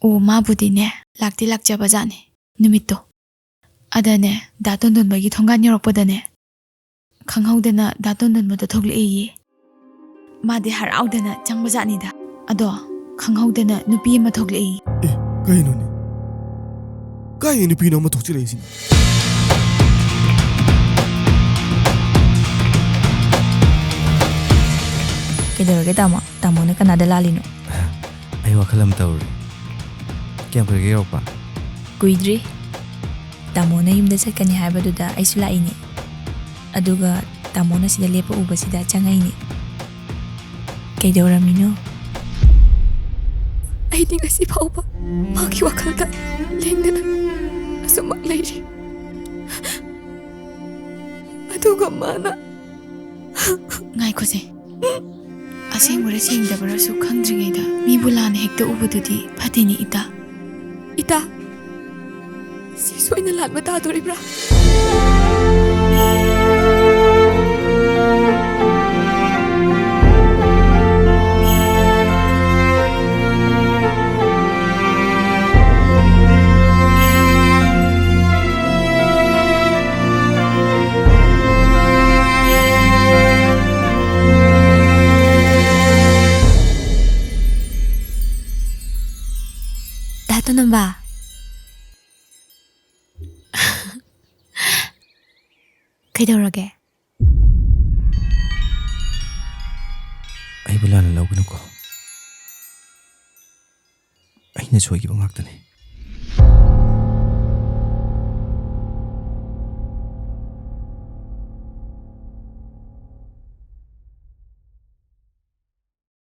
ꯑꯣ ꯃꯥꯕꯨꯗꯤꯅꯦ ꯂꯥꯛꯇꯤ ꯂꯥꯛꯆꯕꯖꯥꯠꯅꯤ ꯅꯨꯃꯤꯠꯇꯣ ꯑꯗꯅꯦ ꯗꯥ ꯇꯣꯟꯗꯣꯟꯕꯒꯤ ꯊꯣꯡꯒꯥꯟ ꯌꯧꯔꯛꯄꯗꯅꯦ ꯈꯪꯍꯧꯗꯅ ꯗꯥ ꯇꯣꯟꯗꯣꯟꯕꯗꯣ ꯊꯣꯛꯂꯛꯏꯌꯦ ꯃꯥꯗꯤ ꯍꯔꯥꯎꯗꯅ ꯆꯪꯕꯖꯥꯠꯅꯤꯗ ꯑꯗꯣ ꯈꯪꯍꯧꯗꯅ ꯅꯨꯄꯤ ꯑꯃ ꯊꯣꯛꯂꯛꯏ ꯀꯩꯅꯣꯅꯦ ꯀꯥꯏꯗꯩ ꯅꯨꯄꯤꯅꯣ ꯑꯃ ꯊꯣꯛꯆꯤꯜꯂꯛꯏꯁꯤꯅ ꯀꯩꯗꯧꯔꯒꯦ ꯇꯥꯃꯣ ꯇꯥꯃꯣꯅ ꯀꯅꯥꯗ ꯂꯥꯜꯂꯤꯅꯣ ꯑꯩ ꯋꯥꯈꯜ ꯑꯃ ꯇꯧꯔꯤ ꯀꯌꯥꯝ ꯀꯨꯏꯔꯒꯦ ꯌꯧꯔꯛꯄ ꯀꯨꯏꯗ꯭ꯔꯤ ꯇꯥꯃꯣꯅ ꯌꯨꯝꯗ ꯆꯠꯀꯅꯤ ꯍꯥꯏꯕꯗꯨꯗ ꯑꯩꯁꯨ ꯂꯥꯛꯏꯅꯦ ꯑꯗꯨꯒ ꯇꯥꯃꯣꯅ ꯁꯤꯗ ꯂꯦꯞꯄ ꯎꯕꯁꯤꯗ ꯆꯪꯉꯛꯏꯅꯦ ꯀꯩꯗꯧꯔꯝꯃꯤꯅꯣ ꯑꯩꯗꯤ ꯉꯁꯤ ꯐꯥꯎꯕ ꯃꯥꯒꯤ ꯋꯥꯈꯜꯗ ꯂꯦꯡꯗꯅ ꯑꯁꯨꯃꯛ ꯂꯩꯔꯤ ꯑꯗꯨꯒ ꯃꯥꯅ ꯉꯥꯏꯈꯣꯁꯦ ꯑꯁꯦꯡꯕꯔ ꯁꯦꯡꯗꯕꯔꯁꯨ ꯈꯪꯗ꯭ꯔꯤꯉꯩꯗ ꯃꯤꯕꯨ ꯂꯥꯟꯅ ꯍꯦꯛꯇ ꯎꯕꯗꯨꯗꯤ ꯐꯠꯇꯦꯅꯦ ꯏꯇꯥ ꯏꯇꯥ ꯁꯤ ꯁꯣꯏꯅ ꯂꯥꯟꯕ ꯇꯥꯗꯣꯔꯤꯕ꯭ꯔꯥ ꯇꯣꯟꯗꯣꯟꯕ ꯀꯩꯗꯧꯔꯒꯦ ꯑꯩꯕꯨ ꯂꯥꯟꯅ ꯂꯧꯒꯅꯨꯀꯣ ꯑꯩꯅ ꯁꯣꯏꯈꯤꯕ ꯉꯥꯛꯇꯅꯤ